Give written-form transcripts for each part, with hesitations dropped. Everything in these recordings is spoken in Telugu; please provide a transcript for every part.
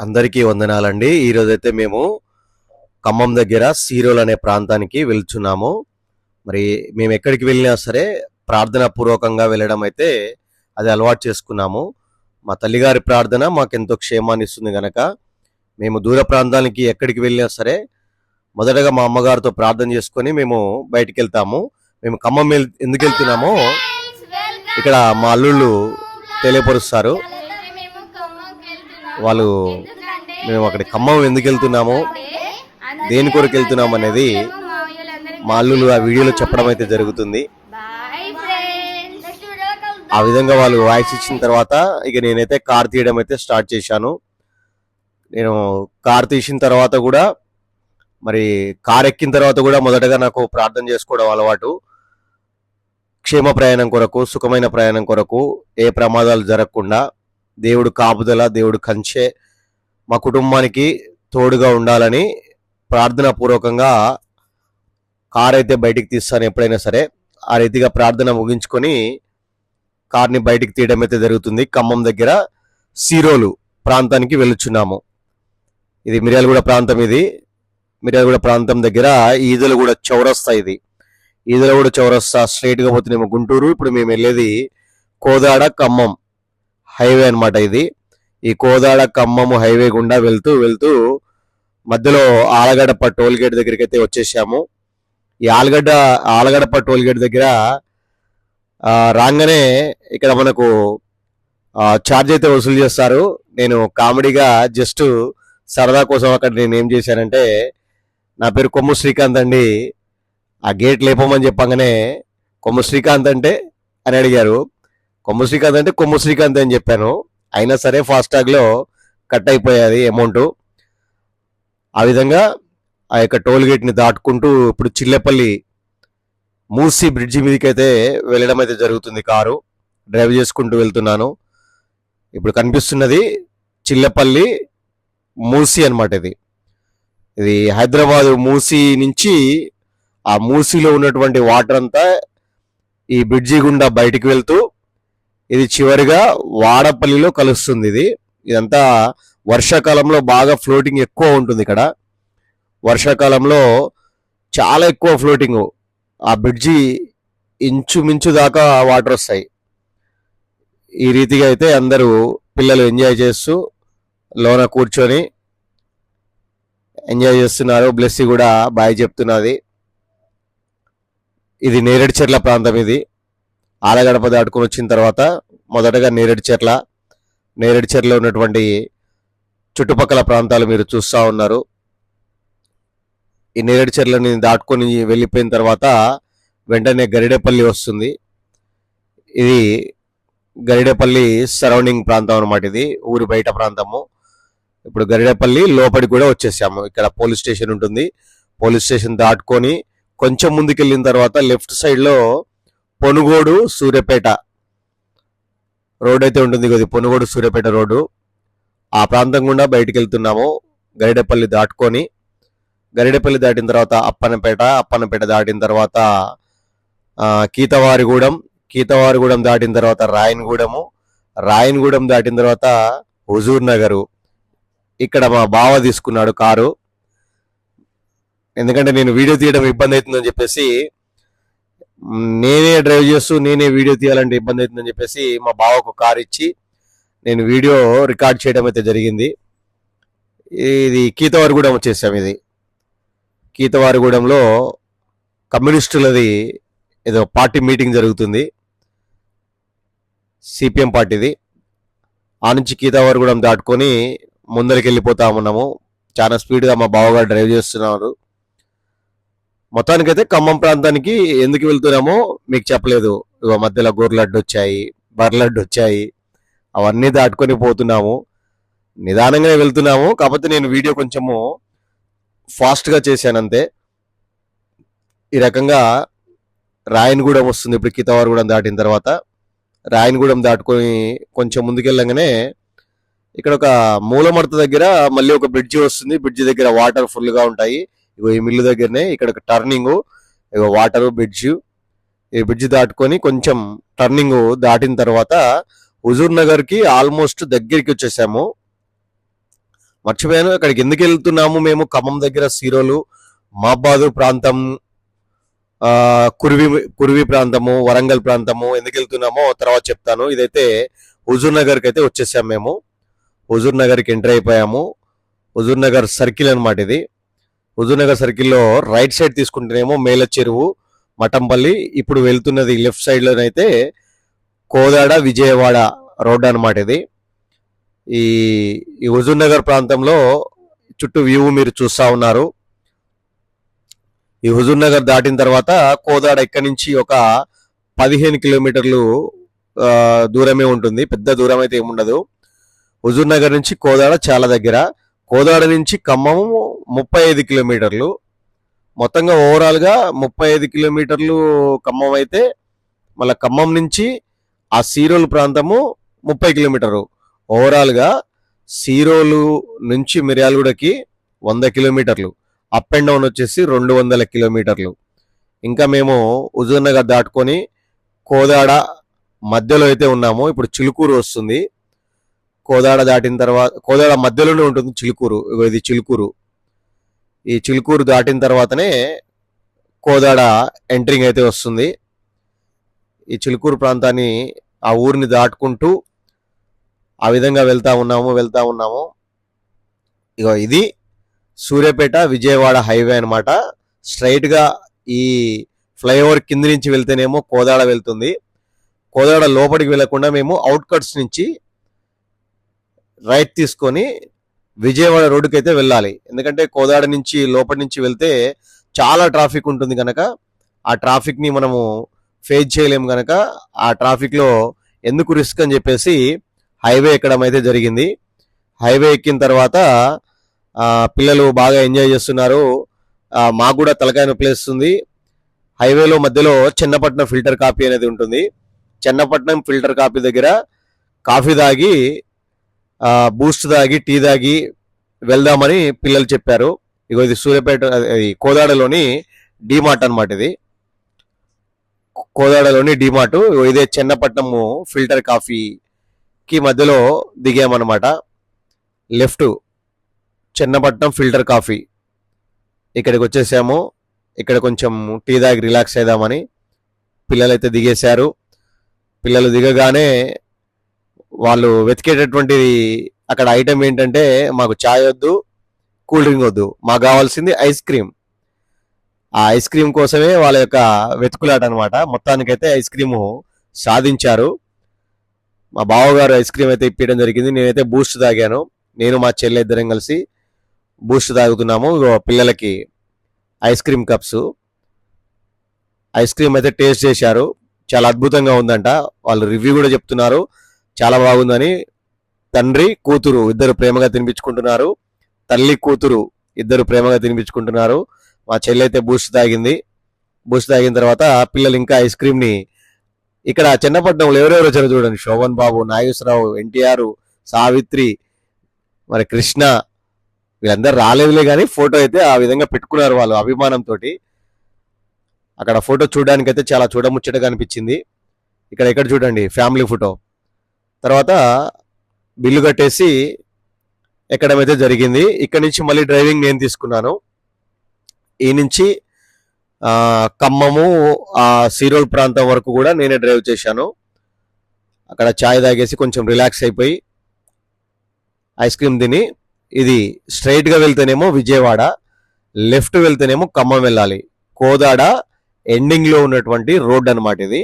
అందరికీ వందనాలండి. ఈరోజైతే మేము ఖమ్మం దగ్గర సీరోల్ అనే ప్రాంతానికి వెళ్తున్నాము. మరి మేము ఎక్కడికి వెళ్ళినా సరే ప్రార్థనా పూర్వకంగా వెళ్ళడం అయితే అది అలవాటు చేసుకున్నాము. మా తల్లిగారి ప్రార్థన మాకెంతో క్షేమాన్ని ఇస్తుంది గనక మేము దూర ప్రాంతానికి ఎక్కడికి వెళ్ళినా సరే మొదటగా మా అమ్మగారితో ప్రార్థన చేసుకొని మేము బయటికి వెళ్తాము. మేము ఖమ్మం ఎందుకు వెళ్తున్నామో ఇక్కడ మా అల్లుళ్ళు తెలియపరుస్తారు. వాళ్ళు మేము అక్కడ ఖమ్మం ఎందుకు వెళ్తున్నామో దేని కొరకు వెళ్తున్నాం అనేది మా అల్లులు ఆ వీడియోలో చెప్పడం అయితే జరుగుతుంది. ఆ విధంగా వాళ్ళు వాయిస్ ఇచ్చిన తర్వాత ఇక నేనైతే కార్ తీయడం అయితే స్టార్ట్ చేశాను. నేను కార్ తీసిన తర్వాత కూడా మరి కార్ ఎక్కిన తర్వాత కూడా మొదటగా నాకు ప్రార్థన చేసుకోవడం అలవాటు. క్షేమ ప్రయాణం కొరకు, సుఖమైన ప్రయాణం కొరకు, ఏ ప్రమాదాలు జరగకుండా దేవుడు కాపుదల, దేవుడు కంచె మా కుటుంబానికి తోడుగా ఉండాలని ప్రార్థనా పూర్వకంగా కార్ అయితే బయటికి తీస్తాను ఎప్పుడైనా సరే. ఆ రీతిగా ప్రార్థన ముగించుకొని కార్ని బయటికి తీయడం అయితే జరుగుతుంది. ఖమ్మం దగ్గర సీరోలు ప్రాంతానికి వెళ్తున్నాము. ఇది మిర్యాలగూడ ప్రాంతం. ఇది మిర్యాలగూడ ప్రాంతం దగ్గర ఈదలగూడ చౌరస్తా. ఇది ఈదలగూడ చౌరస్తా స్ట్రైట్గా పోతున్నాము గుంటూరు. ఇప్పుడు మేము వెళ్ళేది కోదాడ ఖమ్మం హైవే అనమాట. ఇది ఈ కోదాడ ఖమ్మం హైవే గుండా వెళ్తూ వెళ్తూ మధ్యలో ఆలగడప టోల్ గేట్ దగ్గరికి అయితే వచ్చేసాము. ఈ ఆలగడప టోల్ గేట్ దగ్గర రాగానే ఇక్కడ మనకు ఛార్జ్ అయితే వసూలు చేస్తారు. నేను కామెడీగా జస్ట్ సరదా కోసం అక్కడ నేను ఏం చేశానంటే, నా పేరు కొమ్ము శ్రీకాంత్ అండి, ఆ గేట్ లేపమని చెప్పగానే కొమ్ము శ్రీకాంత్ అంటే అని అడిగారు. కొమ్ము శ్రీకాంత్ అంటే కొమ్ము శ్రీకాంత్ అని చెప్పాను. అయినా సరే ఫాస్టాగ్లో కట్ అయిపోయేది అమౌంట్. ఆ విధంగా ఆ యొక్క టోల్ గేట్ని దాటుకుంటూ ఇప్పుడు చిల్లెపల్లి మూసీ బ్రిడ్జి మీదకి అయితే వెళ్ళడం అయితే జరుగుతుంది. కారు డ్రైవ్ చేసుకుంటూ వెళ్తున్నాను. ఇప్పుడు కనిపిస్తున్నది చిల్లెపల్లి మూసీ అనమాట. ఇది హైదరాబాద్ మూసీ నుంచి ఆ మూసీలో ఉన్నటువంటి వాటర్ అంతా ఈ బ్రిడ్జి గుండా బయటికి వెళ్తూ ఇది చివరిగా వాడపల్లిలో కలుస్తుంది. ఇదంతా వర్షాకాలంలో బాగా ఫ్లోటింగ్ ఎక్కువ ఉంటుంది. ఇక్కడ వర్షాకాలంలో చాలా ఎక్కువ ఫ్లోటింగ్. ఆ బ్రిడ్జి ఇంచుమించు దాకా వాటర్ వస్తాయి. ఈ రీతిగా అయితే అందరూ పిల్లలు ఎంజాయ్ చేస్తూ లోన కూర్చొని ఎంజాయ్ చేస్తున్నారు. బ్లెస్సీ కూడా బాయ్ చెప్తున్నది. ఇది నేరేడుచెర్ల ప్రాంతం. ఇది ఆలగడప దాటుకొని వచ్చిన తర్వాత మొదటగా నేరేడుచెర్లలో ఉన్నటువంటి చుట్టుపక్కల ప్రాంతాలు మీరు చూస్తూ ఉన్నారు. ఈ నేరేడుచెర్లని దాటుకొని వెళ్ళిపోయిన తర్వాత వెంటనే గరిడేపల్లి వస్తుంది. ఇది గరిడేపల్లి సరౌండింగ్ ప్రాంతం అనమాట. ఇది ఊరి బయట ప్రాంతము. ఇప్పుడు గరిడేపల్లి లోపలికి కూడా వచ్చేసాము. ఇక్కడ పోలీస్ స్టేషన్ ఉంటుంది. పోలీస్ స్టేషన్ దాటుకొని కొంచెం ముందుకెళ్ళిన తర్వాత లెఫ్ట్ సైడ్లో పొనుగోడు సూర్యాపేట రోడ్ అయితే ఉంటుంది. ఇది పొనుగోడు సూర్యాపేట రోడ్డు. ఆ ప్రాంతం గుండా బయటికి వెళ్తున్నాము. గరిడేపల్లి దాటుకొని గరిడేపల్లి దాటిన తర్వాత అప్పన్నపేట దాటిన తర్వాత కీతవారిగూడెం దాటిన తర్వాత రాయనగూడెం దాటిన తర్వాత హుజూర్ నగరు. ఇక్కడ మా బావ తీసుకున్నాడు కారు. ఎందుకంటే నేను వీడియో తీయడం ఇబ్బంది అవుతుందని చెప్పేసి, నేనే డ్రైవ్ చేస్తూ నేనే వీడియో తీయాలంటే ఇబ్బంది అవుతుందని చెప్పేసి మా బావకు కారు ఇచ్చి నేను వీడియో రికార్డ్ చేయడం అయితే జరిగింది. ఇది కీతవారిగూడెం వచ్చేసాం. ఇది కీతవారిగూడెంలో కమ్యూనిస్టులది ఏదో పార్టీ మీటింగ్ జరుగుతుంది, సిపిఎం పార్టీది. ఆ నుంచి కీతవారిగూడెం దాటుకొని ముందరికి వెళ్ళిపోతా ఉన్నాము. చాలా స్పీడ్గా మా బావగారు డ్రైవ్ చేస్తున్నారు. మొత్తానికైతే ఖమ్మం ప్రాంతానికి ఎందుకు వెళ్తున్నామో మీకు చెప్పలేదు. ఇక మధ్యలో గొర్రెలడ్డు వచ్చాయి, బర్రెలడ్డు వచ్చాయి, అవన్నీ దాటుకొని పోతున్నాము. నిదానంగానే వెళ్తున్నాము. కాకపోతే నేను వీడియో కొంచెము ఫాస్ట్గా చేశాను అంతే. ఈ రకంగా రాయనగూడెం వస్తుంది. ఇప్పుడు కీతవారిగూడెం దాటిన తర్వాత రాయనగూడెం దాటుకొని కొంచెం ముందుకెళ్ళగానే ఇక్కడ ఒక మూలమడత దగ్గర మళ్ళీ ఒక బ్రిడ్జి వస్తుంది. బ్రిడ్జి దగ్గర వాటర్ ఫుల్గా ఉంటాయి. ఇగో ఈ మిల్లు దగ్గరనే ఇక్కడ ఒక టర్నింగ్, ఇగో వాటర్ బ్రిడ్జ్. ఈ బ్రిడ్జ్ దాటుకొని కొంచెం టర్నింగ్ దాటిన తర్వాత హుజూర్ నగర్కి ఆల్మోస్ట్ దగ్గరికి వచ్చేసాము. మర్చిపోయాను. అక్కడికి ఎందుకు వెళ్తున్నాము మేము, ఖమ్మం దగ్గర సీరోలు, మహబాదు ప్రాంతం, ఆ, కుర్వి కుర్వి ప్రాంతము, వరంగల్ ప్రాంతము ఎందుకు వెళ్తున్నామో తర్వాత చెప్తాను. ఇదైతే హుజూర్ నగర్కి అయితే వచ్చేసాం మేము. హుజూర్ నగర్కి ఎంటర్ అయిపోయాము. హుజూర్ నగర్ సర్కిల్ అనమాట ఇది. హుజూర్ నగర్ సర్కిల్లో రైట్ సైడ్ తీసుకుంటేనేమో మేల చెరువు, మఠంపల్లి. ఇప్పుడు వెళ్తున్నది లెఫ్ట్ సైడ్ లోనైతే కోదాడ విజయవాడ రోడ్ అనమాట ఇది. ఈ ఈ హుజూర్ నగర్ ప్రాంతంలో చుట్టూ వ్యూ మీరు చూస్తా ఉన్నారు. ఈ హుజూర్ నగర్ దాటిన తర్వాత కోదాడ ఇక్కడి నుంచి ఒక 15 కిలోమీటర్లు దూరమే ఉంటుంది. పెద్ద దూరం అయితే ఏముండదు. హుజూర్ నగర్ నుంచి కోదాడ చాలా దగ్గర. కోదాడ నుంచి ఖమ్మం 35 కిలోమీటర్లు. మొత్తంగా ఓవరాల్ గా 35 కిలోమీటర్లు ఖమ్మం అయితే, మళ్ళీ ఖమ్మం నుంచి ఆ సీరోలు ప్రాంతము 30 కిలోమీటర్లు. ఓవరాల్ గా సీరోలు నుంచి మిర్యాలగూడకి 100 కిలోమీటర్లు. అప్ అండ్ డౌన్ వచ్చేసి 200 కిలోమీటర్లు. ఇంకా మేము హుజూర్ నగర్ దాటుకొని కోదాడ మధ్యలో అయితే ఉన్నాము. ఇప్పుడు చిలుకూరు వస్తుంది. కోదాడ దాటిన తర్వాత కోదాడ మధ్యలోనే ఉంటుంది చిలుకూరు. ఇది చిలుకూరు. ఈ చిలుకూరు దాటిన తర్వాతనే కోదాడ ఎంట్రింగ్ అయితే వస్తుంది. ఈ చిలుకూరు ప్రాంతాన్ని, ఆ ఊరిని దాటుకుంటూ ఆ విధంగా వెళ్తా ఉన్నాము. ఇగో ఇది సూర్యాపేట విజయవాడ హైవే అనమాట. స్ట్రైట్ గా ఈ ఫ్లైఓవర్ కింద నుంచి వెళ్తేనేమో కోదాడ వెళ్తుంది. కోదాడ లోపలికి వెళ్లకుండా మేము అవుట్కట్స్ నుంచి రైట్ తీసుకొని విజయవాడ రోడ్డుకి అయితే వెళ్ళాలి. ఎందుకంటే కోదాడ నుంచి లోపలి నుంచి వెళ్తే చాలా ట్రాఫిక్ ఉంటుంది కనుక ఆ ట్రాఫిక్ ని మనము ఫేస్ చేయలేము కనుక ఆ ట్రాఫిక్ లో ఎందుకు రిస్క్ అని చెప్పేసి హైవే ఎక్కడం అయితే జరిగింది. హైవే ఎక్కిన తర్వాత పిల్లలు బాగా ఎంజాయ్ చేస్తున్నారు. మాకు కూడా తలకాయ నొప్పిలేస్తుంది. హైవేలో మధ్యలో చెన్నపట్నం ఫిల్టర్ కాఫీ అనేది ఉంటుంది. చెన్నపట్నం ఫిల్టర్ కాఫీ దగ్గర కాఫీ తాగి, బూస్ట్ తాగి, టీ తాగి వెళ్దామని పిల్లలు చెప్పారు. ఇగో ఇది సూర్యాపేట, కోదాడలోని డిమార్ట్ అనమాట. ఇది కోదాడలోని డిమార్ట్. ఇదే చెన్నపట్నం ఫిల్టర్ కాఫీకి మధ్యలో దిగామన్నమాట. లెఫ్ట్ చెన్నపట్నం ఫిల్టర్ కాఫీ ఇక్కడికి వచ్చేసాము. ఇక్కడ కొంచెం టీ తాగి రిలాక్స్ అయిదామని పిల్లలైతే దిగేశారు. పిల్లలు దిగగానే వాళ్ళు వెతికేటటువంటి అక్కడ ఐటెం ఏంటంటే, మాకు చాయ్ వద్దు, కూల్ డ్రింక్ వద్దు, మాకు కావాల్సింది ఐస్ క్రీమ్. ఆ ఐస్ క్రీమ్ కోసమే వాళ్ళ యొక్క వెతుకులాట అనమాట. మొత్తానికైతే ఐస్ క్రీము సాధించారు. మా బావగారు ఐస్ క్రీమ్ అయితే ఇప్పించడం జరిగింది. నేనైతే బూస్ట్ తాగాను. నేను మా చెల్లె ఇద్దరం కలిసి బూస్ట్ తాగుతున్నాము. పిల్లలకి ice cream cups. Ice cream అయితే టేస్ట్ చేశారు. చాలా అద్భుతంగా ఉందంట. వాళ్ళు రివ్యూ కూడా చెప్తున్నారు చాలా బాగుందని. తండ్రి కూతురు ఇద్దరు ప్రేమగా తినిపించుకుంటున్నారు. తల్లి కూతురు ఇద్దరు ప్రేమగా తినిపించుకుంటున్నారు. మా చెల్లి అయితే బూస్ట్ తాగింది. బూస్ట్ తాగిన తర్వాత పిల్లలు ఇంకా ఐస్ క్రీమ్ ని ఇక్కడ చెన్నపట్నంలో ఎవరెవరు వచ్చారో చూడండి. శోభన్ బాబు, నాగేశ్వరరావు, ఎన్టీఆర్, సావిత్రి, మరి కృష్ణ, వీళ్ళందరూ రాలేదులే కానీ ఫోటో అయితే ఆ విధంగా పెట్టుకున్నారు వాళ్ళు అభిమానంతో. అక్కడ ఫోటో చూడడానికి అయితే చాలా చూడముచ్చటగా అనిపించింది. ఇక్కడ చూడండి ఫ్యామిలీ ఫోటో. తర్వాత బిల్లు కట్టేసి ఎక్కడం అయితే జరిగింది. ఇక్కడ నుంచి మళ్ళీ డ్రైవింగ్ నేను తీసుకున్నాను. ఈ నుంచి ఖమ్మము సీరోల్ ప్రాంతం వరకు కూడా నేనే డ్రైవ్ చేశాను. అక్కడ చాయ్ తాగేసి కొంచెం రిలాక్స్ అయిపోయి ఐస్ క్రీమ్ తిని, ఇది స్ట్రైట్ గా వెళ్తేనేమో విజయవాడ, లెఫ్ట్ వెళ్తేనేమో ఖమ్మం వెళ్ళాలి. కోదాడ ఎండింగ్ లో ఉన్నటువంటి రోడ్ అనమాట ఇది.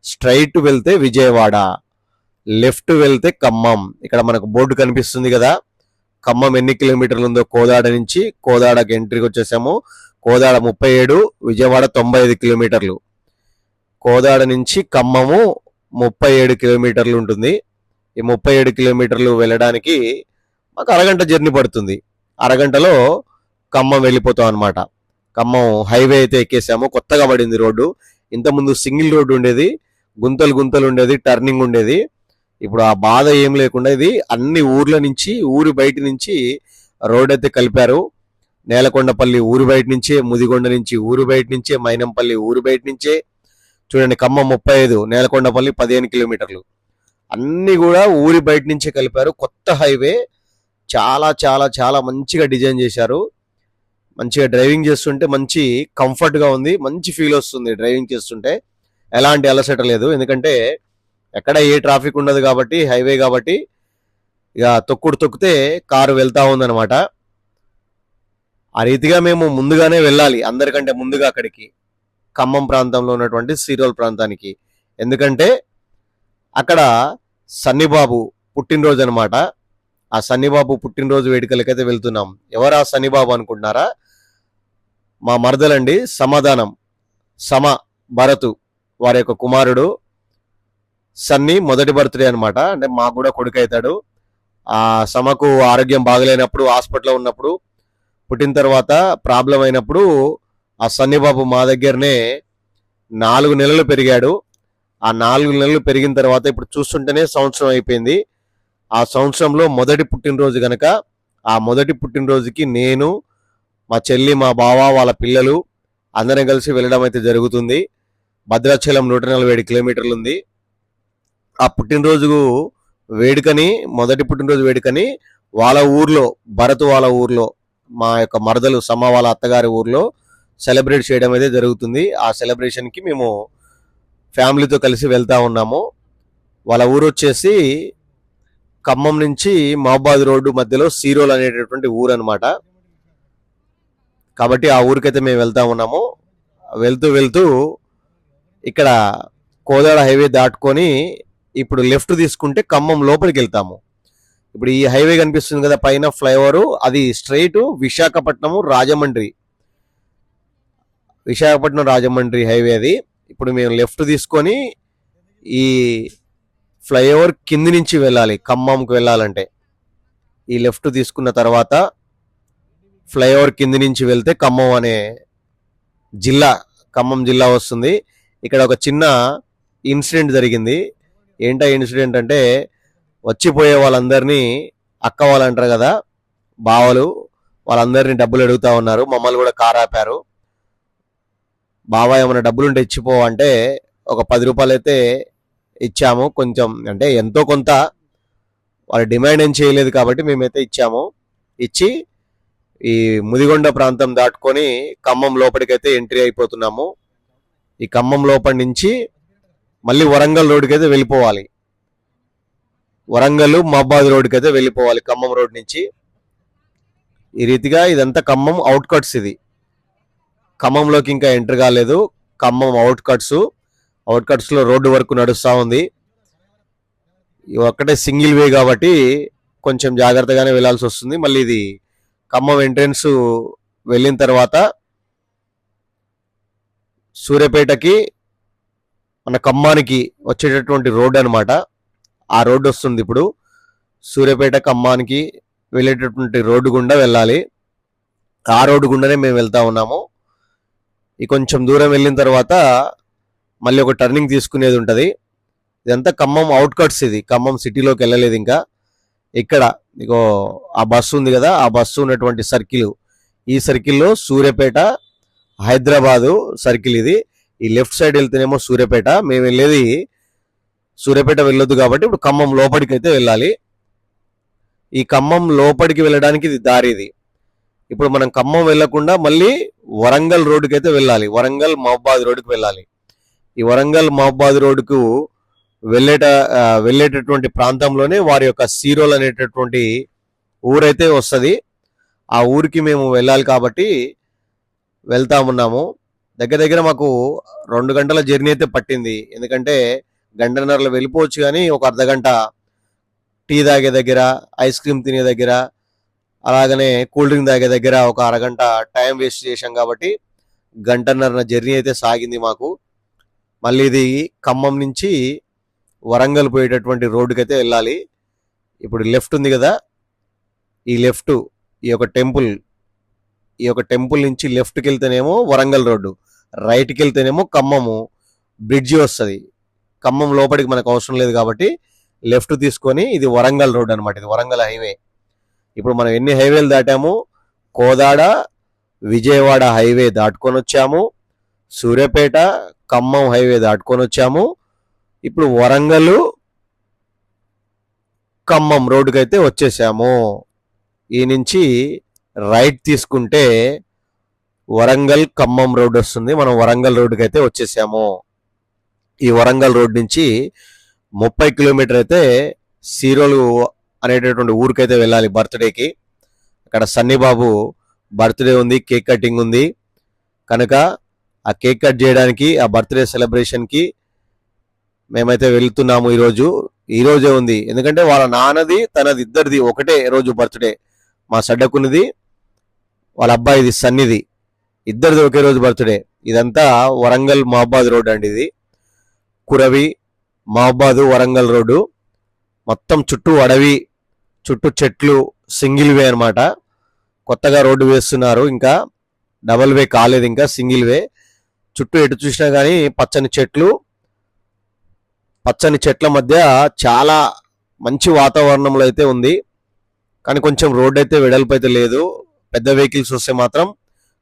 స్ట్రైట్ వెళ్తే విజయవాడ, లెఫ్ట్ వెళ్తే ఖమ్మం. ఇక్కడ మనకు బోర్డు కనిపిస్తుంది కదా, ఖమ్మం ఎన్ని కిలోమీటర్లు ఉందో కోదాడ నుంచి. కోదాడకి ఎంట్రీకి వచ్చేసాము. కోదాడ 37, విజయవాడ 95 కిలోమీటర్లు. కోదాడ నుంచి ఖమ్మము 37 కిలోమీటర్లు ఉంటుంది. ఈ 37 కిలోమీటర్లు వెళ్ళడానికి మాకు అరగంట జర్నీ పడుతుంది. అరగంటలో ఖమ్మం వెళ్ళిపోతాం అనమాట. ఖమ్మం హైవే అయితే ఎక్కేసాము. కొత్తగా పడింది రోడ్డు. ఇంతకుముందు సింగిల్ రోడ్డు ఉండేది, గుంతలు ఉండేది, టర్నింగ్ ఉండేది. ఇప్పుడు ఆ బాధ ఏం లేకుండా ఇది అన్ని ఊర్ల నుంచి, ఊరి బయట నుంచి రోడ్ అయితే కలిపారు. నేలకొండపల్లి ఊరి బయట నుంచే, ముదిగొండ నుంచి ఊరి బయట నుంచే, మైనంపల్లి ఊరి బయట నుంచే. చూడండి ఖమ్మం 35, నేలకొండపల్లి 15 కిలోమీటర్లు. అన్ని కూడా ఊరి బయట నుంచే కలిపారు. కొత్త హైవే చాలా చాలా చాలా మంచిగా డిజైన్ చేశారు. మంచిగా డ్రైవింగ్ చేస్తుంటే మంచి కంఫర్ట్గా ఉంది, మంచి ఫీల్ వస్తుంది డ్రైవింగ్ చేస్తుంటే. ఎలాంటి అలసట లేదు, ఎందుకంటే ఎక్కడ ఏ ట్రాఫిక్ ఉండదు కాబట్టి, హైవే కాబట్టి ఇక తొక్కుడు తొక్కితే కారు వెళ్తా ఉందన్నమాట. ఆ రీతిగా మేము ముందుగానే వెళ్ళాలి, అందరికంటే ముందుగా అక్కడికి, ఖమ్మం ప్రాంతంలో ఉన్నటువంటి సీరోల్ ప్రాంతానికి. ఎందుకంటే అక్కడ సన్నిబాబు పుట్టినరోజు అనమాట. ఆ సన్నిబాబు పుట్టినరోజు వేడుకలకైతే వెళ్తున్నాం. ఎవరు ఆ సన్నిబాబు అనుకుంటున్నారా? మా మరదలండి, సమాధానం, సమ భరతు వారి యొక్క కుమారుడు. సన్నీ మొదటి బర్త్డే అనమాట, అంటే మాకు కూడా కొడుకు అవుతాడు. ఆ సమకు ఆరోగ్యం బాగలేనప్పుడు, హాస్పిటల్లో ఉన్నప్పుడు, పుట్టిన తర్వాత ప్రాబ్లం అయినప్పుడు ఆ సన్నిబాబు మా దగ్గరనే 4 నెలలు పెరిగాడు. ఆ 4 నెలలు పెరిగిన తర్వాత ఇప్పుడు చూస్తుంటేనే సంవత్సరం అయిపోయింది. ఆ సంవత్సరంలో మొదటి పుట్టినరోజు గనక ఆ మొదటి పుట్టినరోజుకి నేను, మా చెల్లి, మా బావ, వాళ్ళ పిల్లలు అందరం కలిసి వెళ్ళడం అయితే జరుగుతుంది. భద్రాచలం 147 కిలోమీటర్లు ఉంది. ఆ పుట్టినరోజు వేడుకని, మొదటి పుట్టినరోజు వేడుకని వాళ్ళ ఊర్లో, భరత్ వాళ్ళ ఊర్లో, మా యొక్క మరదలు సమ వాళ్ళ అత్తగారి ఊర్లో సెలబ్రేట్ చేయడం అయితే జరుగుతుంది. ఆ సెలబ్రేషన్కి మేము ఫ్యామిలీతో కలిసి వెళ్తా ఉన్నాము. వాళ్ళ ఊరు వచ్చేసి ఖమ్మం నుంచి మహబాద్ రోడ్డు మధ్యలో సీరోల్ అనేటటువంటి ఊరు అనమాట. కాబట్టి ఆ ఊరికైతే మేము వెళ్తా ఉన్నాము. వెళ్తూ వెళ్తూ ఇక్కడ కోదాడ హైవే దాటుకొని ఇప్పుడు లెఫ్ట్ తీసుకుంటే ఖమ్మం లోపలికి వెళ్తాము. ఇప్పుడు ఈ హైవే కనిపిస్తుంది కదా పైన ఫ్లైఓవర్, అది స్ట్రైట్ విశాఖపట్నం రాజమండ్రి హైవే అది. ఇప్పుడు మేము లెఫ్ట్ తీసుకొని ఈ ఫ్లైఓవర్ కింది నుంచి వెళ్ళాలి ఖమ్మంకి వెళ్ళాలంటే. ఈ లెఫ్ట్ తీసుకున్న తర్వాత ఫ్లైఓవర్ కింది నుంచి వెళ్తే ఖమ్మం అనే ఖమ్మం జిల్లా వస్తుంది. ఇక్కడ ఒక చిన్న ఇన్సిడెంట్ జరిగింది. ఏంటా ఇన్సిడెంట్ అంటే, వచ్చిపోయే వాళ్ళందరినీ అక్క వాళ్ళు అంటారు కదా, బావలు, వాళ్ళందరినీ డబ్బులు అడుగుతా ఉన్నారు. మమ్మల్ని కూడా కారు ఆపారు. బావ ఏమైనా డబ్బులు ఉంటే ఇచ్చిపోవంటే ఒక 10 రూపాయలు అయితే ఇచ్చాము. కొంచెం అంటే ఎంతో కొంత, వాళ్ళు డిమాండ్ ఏం చేయలేదు కాబట్టి మేమైతే ఇచ్చాము. ఇచ్చి ఈ ముదిగొండ ప్రాంతం దాటుకొని ఖమ్మం లోపలికైతే ఎంట్రీ అయిపోతున్నాము. ఈ ఖమ్మం లోపలి నుంచి మళ్ళీ వరంగల్ రోడ్డుకి అయితే వెళ్ళిపోవాలి. వరంగల్ మహబాద్ రోడ్డుకి అయితే వెళ్ళిపోవాలి ఖమ్మం రోడ్ నుంచి. ఈ రీతిగా ఇదంతా ఖమ్మం అవుట్కట్స్. ఇది ఖమ్మంలోకి ఇంకా ఎంటర్ కాలేదు. ఖమ్మం అవుట్కట్స్ లో రోడ్డు వరకు నడుస్తూ ఉంది. ఒక్కటే సింగిల్ వే కాబట్టి కొంచెం జాగ్రత్తగానే వెళ్లాల్సి వస్తుంది. మళ్ళీ ఇది ఖమ్మం ఎంట్రన్స్ వెళ్ళిన తర్వాత సూర్యాపేటకి, మన ఖమ్మానికి వచ్చేటటువంటి రోడ్డు అనమాట. ఆ రోడ్డు వస్తుంది. ఇప్పుడు సూర్యాపేట ఖమ్మానికి వెళ్ళేటటువంటి రోడ్డు గుండా వెళ్ళాలి. ఆ రోడ్డు గుండానే మేము వెళ్తా ఉన్నాము. ఈ కొంచెం దూరం వెళ్ళిన తర్వాత మళ్ళీ ఒక టర్నింగ్ తీసుకునేది ఉంటుంది. ఇదంతా ఖమ్మం అవుట్కట్స్. ఇది ఖమ్మం సిటీలోకి వెళ్ళలేదు ఇంకా. ఇక్కడ ఇగో ఆ బస్సు ఉంది కదా, ఆ బస్సు ఉన్నటువంటి సర్కిల్, ఈ సర్కిల్లో సూర్యాపేట హైదరాబాదు సర్కిల్ ఇది. ఈ లెఫ్ట్ సైడ్ వెళ్తేనేమో సూర్యాపేట. మేము వెళ్ళేది సూర్యాపేట వెళ్ళొద్దు కాబట్టి ఇప్పుడు ఖమ్మం లోపలికి అయితే వెళ్ళాలి. ఈ ఖమ్మం లోపలికి వెళ్ళడానికి ఇది దారి. ఇది ఇప్పుడు మనం ఖమ్మం వెళ్లకుండా మళ్ళీ వరంగల్ రోడ్డుకి అయితే వెళ్ళాలి. వరంగల్ మహబాద్ రోడ్డుకి వెళ్ళాలి. ఈ వరంగల్ మహబాద్ రోడ్డుకు వెళ్ళేటటువంటి ప్రాంతంలోనే వారి యొక్క సీరోల్ అనేటటువంటి ఊరైతే వస్తుంది. ఆ ఊరికి మేము వెళ్ళాలి కాబట్టి వెళ్తామున్నాము. దగ్గర మాకు 2 గంటల జర్నీ అయితే పట్టింది. ఎందుకంటే గంటన్నరలో వెళ్ళిపోవచ్చు, కానీ ఒక అర్ధగంట టీ తాగే దగ్గర, ఐస్ క్రీమ్ తినే దగ్గర, అలాగనే కూల్ డ్రింక్ తాగే దగ్గర ఒక అరగంట టైం వేస్ట్ చేశాం కాబట్టి గంటన్నర జర్నీ అయితే సాగింది మాకు. మళ్ళీ ఇది ఖమ్మం నుంచి వరంగల్ పోయేటటువంటి రోడ్డుకైతే వెళ్ళాలి. ఇప్పుడు లెఫ్ట్ ఉంది కదా, ఈ లెఫ్ట్, ఈ యొక్క టెంపుల్ నుంచి లెఫ్ట్కి వెళ్తేనేమో వరంగల్ రోడ్డు, రైట్కి వెళ్తేనేమో ఖమ్మము బ్రిడ్జి వస్తుంది. ఖమ్మం లోపలికి మనకు అవసరం లేదు కాబట్టి లెఫ్ట్ తీసుకొని ఇది వరంగల్ రోడ్ అనమాట. ఇది వరంగల్ హైవే. ఇప్పుడు మనం ఎన్ని హైవేలు దాటాము? కోదాడ, విజయవాడ హైవే దాటుకొని వచ్చాము, సూర్యాపేట, ఖమ్మం హైవే దాటుకొని వచ్చాము. ఇప్పుడు వరంగల్ ఖమ్మం రోడ్డుకైతే వచ్చేసాము. ఈ నుంచి రైట్ తీసుకుంటే వరంగల్ ఖమ్మం రోడ్ వస్తుంది. మనం వరంగల్ రోడ్డుకి అయితే వచ్చేసాము. ఈ వరంగల్ రోడ్ నుంచి 30 కిలోమీటర్ అయితే సీరోలు అనేటటువంటి ఊరికైతే వెళ్ళాలి బర్త్డేకి. అక్కడ సన్నీబాబు బర్త్డే ఉంది, కేక్ కటింగ్ ఉంది కనుక ఆ కేక్ కట్ చేయడానికి, ఆ బర్త్డే సెలబ్రేషన్కి మేమైతే వెళ్తున్నాము. ఈరోజే ఉంది, ఎందుకంటే వాళ్ళ నాన్నది తనది ఇద్దరిది ఒకటే రోజు బర్త్డే. మా సడ్డకునిది, వాళ్ళ అబ్బాయిది సన్నిది, ఇద్దరిది ఒకే రోజు బర్త్డే. ఇదంతా వరంగల్ మహబాద్ రోడ్ అండి. ఇది కురవి మహబాద్ వరంగల్ రోడ్డు. మొత్తం చుట్టూ అడవి, చుట్టూ చెట్లు, సింగిల్ వే అనమాట. కొత్తగా రోడ్డు వేస్తున్నారు, ఇంకా డబల్ వే కాలేదు, ఇంకా సింగిల్ వే. చుట్టూ ఎటు చూసినా కానీ పచ్చని చెట్ల మధ్య చాలా మంచి వాతావరణంలో అయితే ఉంది. కానీ కొంచెం రోడ్ అయితే వెడల్పు అయితే లేదు. పెద్ద వెహికల్స్ వస్తే మాత్రం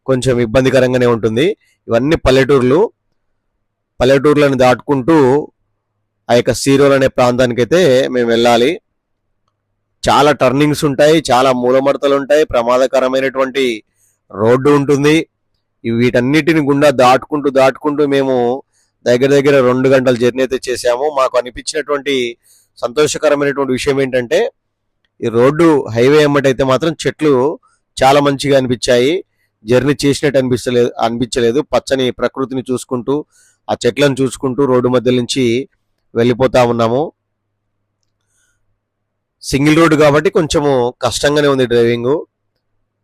కొంచెం ఇబ్బందికరంగానే ఉంటుంది. ఇవన్నీ పల్లెటూర్లను దాటుకుంటూ ఆ యొక్క సీరోల్ అనే ప్రాంతానికి అయితే మేము వెళ్ళాలి. చాలా టర్నింగ్స్ ఉంటాయి, చాలా మూలమడతలు ఉంటాయి, ప్రమాదకరమైనటువంటి రోడ్డు ఉంటుంది. వీటన్నిటిని గుండా దాటుకుంటూ మేము దగ్గర 2 గంటల జర్నీ అయితే చేశాము. మాకు అనిపించినటువంటి సంతోషకరమైనటువంటి విషయం ఏంటంటే, ఈ రోడ్డు హైవే ఎమ్మటైతే మాత్రం చెట్లు చాలా మంచిగా అనిపించాయి. జర్నీ చేసినట్టు అనిపించలేదు. పచ్చని ప్రకృతిని చూసుకుంటూ, ఆ చెట్లను చూసుకుంటూ రోడ్డు మధ్య నుంచి వెళ్ళిపోతా ఉన్నాము. సింగిల్ రోడ్డు కాబట్టి కొంచెము కష్టంగానే ఉంది డ్రైవింగ్.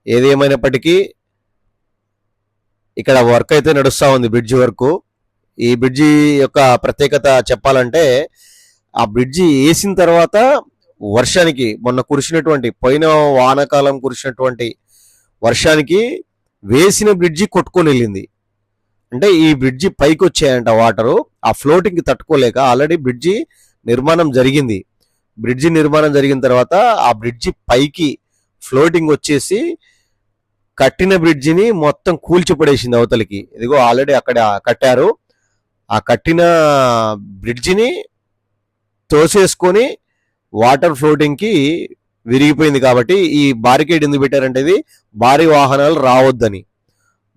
ఏదేమైనప్పటికీ ఇక్కడ వర్క్ అయితే నడుస్తూ ఉంది, బ్రిడ్జి వర్క్. ఈ బ్రిడ్జి యొక్క ప్రత్యేకత చెప్పాలంటే, ఆ బ్రిడ్జి వేసిన తర్వాత వర్షానికి, మొన్న కురిసినటువంటి, పోయిన వానాకాలం కురిసినటువంటి వర్షానికి వేసిన బ్రిడ్జి కొట్టుకొని వెళ్ళింది. అంటే ఈ బ్రిడ్జి పైకి వచ్చాయంట వాటరు. ఆ ఫ్లోటింగ్కి తట్టుకోలేక ఆల్రెడీ బ్రిడ్జి నిర్మాణం జరిగింది. బ్రిడ్జి నిర్మాణం జరిగిన తర్వాత ఆ బ్రిడ్జి పైకి ఫ్లోటింగ్ వచ్చేసి కట్టిన బ్రిడ్జిని మొత్తం కూల్చిపడేసింది అవతలికి. ఇదిగో ఆల్రెడీ అక్కడ కట్టారు. ఆ కట్టిన బ్రిడ్జిని తోసేసుకొని వాటర్ ఫ్లోటింగ్కి విరిగిపోయింది. కాబట్టి ఈ బారికేడ్ ఎందుకు పెట్టారంటే, ఇది భారీ వాహనాలు రావద్దని.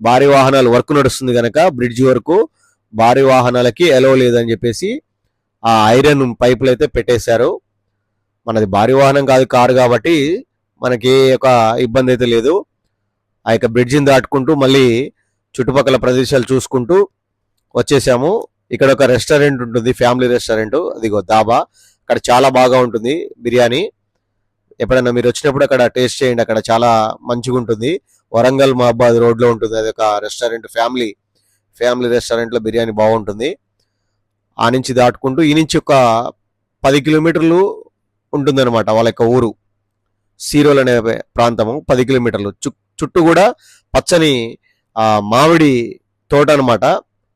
భారీ వాహనాలు వర్క్ నడుస్తుంది కనుక బ్రిడ్జి వరకు భారీ వాహనాలకి ఎలవ్ లేదని చెప్పేసి ఆ ఐరన్ పైపులు అయితే పెట్టేశారు. మనది భారీ వాహనం కాదు, కారు, కాబట్టి మనకి ఒక ఇబ్బంది అయితే లేదు. ఆ యొక్క బ్రిడ్జిని దాటుకుంటూ మళ్ళీ చుట్టుపక్కల ప్రదేశాలు చూసుకుంటూ వచ్చేసాము. ఇక్కడ ఒక రెస్టారెంట్ ఉంటుంది, ఫ్యామిలీ రెస్టారెంట్, అదిగో దాబా. అక్కడ చాలా బాగా ఉంటుంది బిర్యానీ. ఎప్పుడైనా మీరు వచ్చినప్పుడు అక్కడ టేస్ట్ చేయండి, అక్కడ చాలా మంచిగా ఉంటుంది. వరంగల్ మహబాద్ రోడ్లో ఉంటుంది అది ఒక రెస్టారెంట్, ఫ్యామిలీ రెస్టారెంట్లో బిర్యానీ బాగుంటుంది. ఆ నుంచి దాటుకుంటూ ఈ నుంచి ఒక 10 కిలోమీటర్లు ఉంటుందన్నమాట వాళ్ళ యొక్క ఊరు. సీరోల్ అనే ప్రాంతము 10 కిలోమీటర్లు. చుట్టూ కూడా పచ్చని మామిడి తోట అనమాట.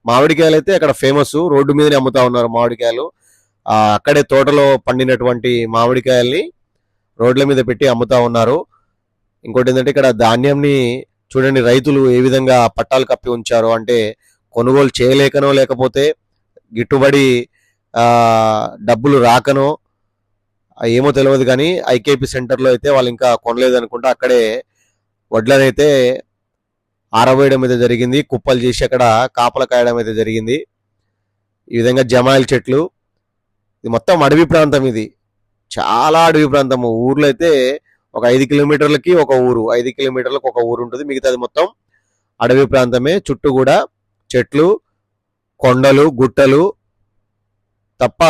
మామిడికాయలు అయితే అక్కడ ఫేమస్, రోడ్డు మీదనే అమ్ముతా ఉన్నారు మామిడికాయలు. అక్కడే తోటలో పండినటువంటి మామిడికాయల్ని రోడ్ల మీద పెట్టి అమ్ముతా ఉన్నారు. ఇంకోటి ఏంటంటే, ఇక్కడ ధాన్యంని చూడండి, రైతులు ఏ విధంగా పట్టాలు కప్పి ఉంచారు అంటే, కొనుగోలు చేయలేకనో లేకపోతే గిట్టుబడి డబ్బులు రాకనో ఏమో తెలియదు, కానీ ఐకేపీ సెంటర్లో అయితే వాళ్ళు ఇంకా కొనలేదు అనుకుంటా. అక్కడే వడ్లనైతే ఆరబోయడం అయితే జరిగింది, కుప్పలు చేసి అక్కడ కాపల కాయడం అయితే జరిగింది. ఈ విధంగా జమాయిల చెట్లు, ఇది మొత్తం అడవి ప్రాంతం. ఇది చాలా అడవి ప్రాంతము. ఊర్లో అయితే ఒక 5 కిలోమీటర్లకి ఒక ఊరు, 5 కిలోమీటర్లకు ఒక ఊరు ఉంటుంది. మిగతాది మొత్తం అడవి ప్రాంతమే. చుట్టూ కూడా చెట్లు, కొండలు, గుట్టలు తప్ప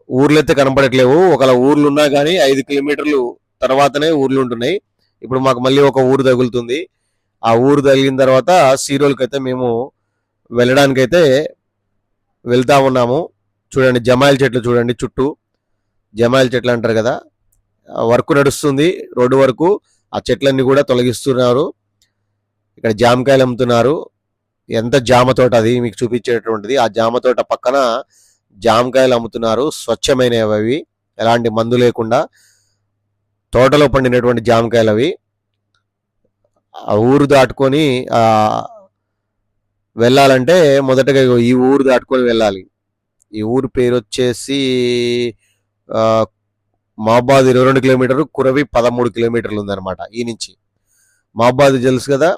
ఊర్లు అయితే కనపడట్లేవు. ఒకవేళ ఊర్లు ఉన్నా కానీ 5 కిలోమీటర్లు తర్వాతనే ఊర్లు ఉంటున్నాయి. ఇప్పుడు మాకు మళ్ళీ ఒక ఊరు తగులుతుంది. ఆ ఊరు తగిలిన తర్వాత సీరోల్కి అయితే మేము వెళ్ళడానికైతే వెళ్తా ఉన్నాము. చూడండి జమాయిల చెట్లు, చూడండి చుట్టూ జమాయిల చెట్లు అంటారు కదా. వర్క్ నడుస్తుంది రోడ్డు వరకు. ఆ చెట్లన్నీ కూడా తొలగిస్తున్నారు. ఇక్కడ జామకాయలు అమ్ముతున్నారు. ఎంత జామ తోట, అది మీకు చూపించేటటువంటిది. ఆ జామ తోట పక్కన జామకాయలు అమ్ముతున్నారు. స్వచ్ఛమైనవి అవి, ఎలాంటి మందు లేకుండా తోటలో పండినటువంటి జామకాయలు అవి. ఆ ఊరు దాటుకొని వెళ్ళాలంటే మొదటగా ఈ ఊరు దాటుకొని వెళ్ళాలి. ఈ ఊరు పేరు వచ్చేసి మహబాద్ 22 కిలోమీటర్లు, కురవి 13 కిలోమీటర్లు ఉందన్నమాట ఈ నుంచి. మహబాద్ తెలుసు కదా,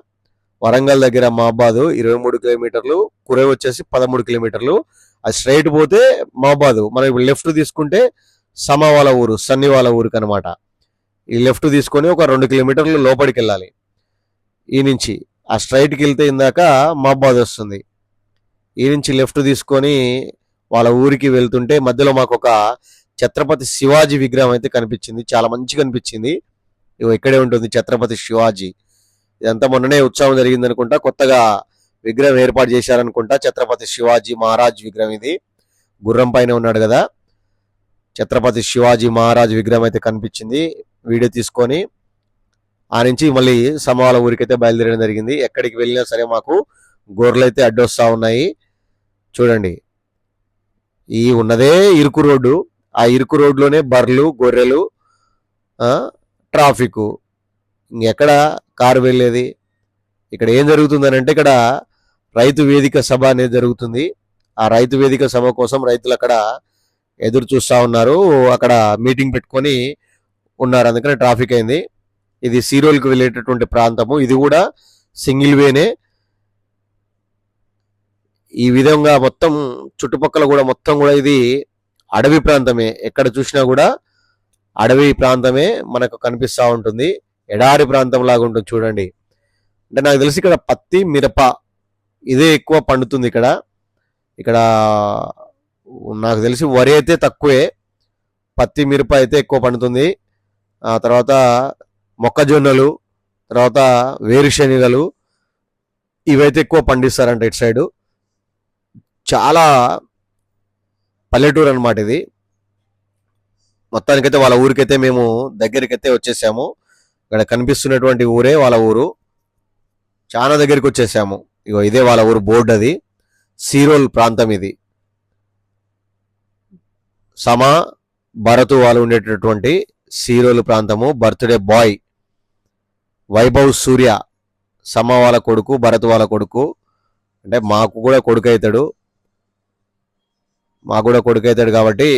వరంగల్ దగ్గర మహబాద్ 23 కిలోమీటర్లు, కురవి వచ్చేసి 13 కిలోమీటర్లు. అది స్ట్రైట్ పోతే మహబాద్. మనం ఇప్పుడు లెఫ్ట్ తీసుకుంటే సమ వాళ్ళ ఊరు, సన్ని వాళ్ళ ఊరికి అనమాట. ఈ లెఫ్ట్ తీసుకొని ఒక 2 కిలోమీటర్లు లోపలికి వెళ్ళాలి ఈ నుంచి. ఆ స్ట్రైట్కి వెళ్తే ఇందాక మహబాద్ వస్తుంది. ఈ నుంచి లెఫ్ట్ తీసుకొని వాళ్ళ ఊరికి వెళ్తుంటే మధ్యలో మాకు ఒక ఛత్రపతి శివాజీ విగ్రహం అయితే కనిపించింది. చాలా మంచిగా కనిపించింది. ఇగో ఇక్కడే ఉంటుంది ఛత్రపతి శివాజీ. ఇదంతా మొన్ననే ఉత్సవం జరిగింది అనుకుంటా, కొత్తగా విగ్రహం ఏర్పాటు చేశారనుకుంటా. ఛత్రపతి శివాజీ మహారాజ్ విగ్రహం ఇది. గుర్రం పైన ఉన్నాడు కదా, ఛత్రపతి శివాజీ మహారాజ్ విగ్రహం అయితే కనిపించింది. వీడియో తీసుకొని ఆ నుంచి మళ్ళీ సమవాల ఊరికైతే బయలుదేరడం జరిగింది. ఎక్కడికి వెళ్ళినా సరే మాకు గొర్రెలు అయితే అడ్డొస్తా ఉన్నాయి. చూడండి, ఈ ఉన్నదే ఇరుకు రోడ్డు. ఆ ఇరుకు రోడ్లోనే బర్రెలు, గొర్రెలు, ట్రాఫిక్. ఇంకెక్కడ కారు వెళ్ళేది? ఇక్కడ ఏం జరుగుతుందని అంటే, ఇక్కడ రైతు వేదిక సభ అనేది జరుగుతుంది. ఆ రైతు వేదిక సభ కోసం రైతులు అక్కడ ఎదురు చూస్తూ ఉన్నారు. అక్కడ మీటింగ్ పెట్టుకొని ఉన్నారు, అందుకని ట్రాఫిక్ అయింది. ఇది సీరోల్కి వెళ్ళేటటువంటి ప్రాంతము. ఇది కూడా సింగిల్ వేనే. ఈ విధంగా మొత్తం చుట్టుపక్కల కూడా మొత్తం కూడా ఇది అడవి ప్రాంతమే. ఎక్కడ చూసినా కూడా అడవి ప్రాంతమే మనకు కనిపిస్తూ ఉంటుంది. ఎడారి ప్రాంతం లాగా ఉంటుంది చూడండి. అంటే నాకు తెలిసి ఇక్కడ పత్తి, మిరప ఇదే ఎక్కువ పండుతుంది ఇక్కడ. ఇక్కడ నాకు తెలిసి వరి అయితే తక్కువే, పత్తి, మిరప అయితే ఎక్కువ పండుతుంది. ఆ తర్వాత మొక్కజొన్నలు, తర్వాత వేరుశనగలు ఇవైతే ఎక్కువ పండిస్తారంట ఇటు సైడు. చాలా పల్లెటూరు అనమాట ఇది. మొత్తానికైతే వాళ్ళ ఊరికైతే మేము దగ్గరికైతే వచ్చేసాము. ఇక్కడ కనిపిస్తున్నటువంటి ఊరే వాళ్ళ ఊరు. చాలా దగ్గరికి వచ్చేసాము. ఇగో ఇదే వాళ్ళ ఊరు బోర్డు. అది సీరోల్ ప్రాంతం. ఇది సమా భరతు వాళ్ళు ఉండేటటువంటి సీరోలు ప్రాంతము. బర్త్డే బాయ్ వైభవ్ సూర్య, సమా వాళ్ళ కొడుకు, భరత్ వాళ్ళ కొడుకు. అంటే మాకు కూడా కొడుకు అవుతాడు, కాబట్టి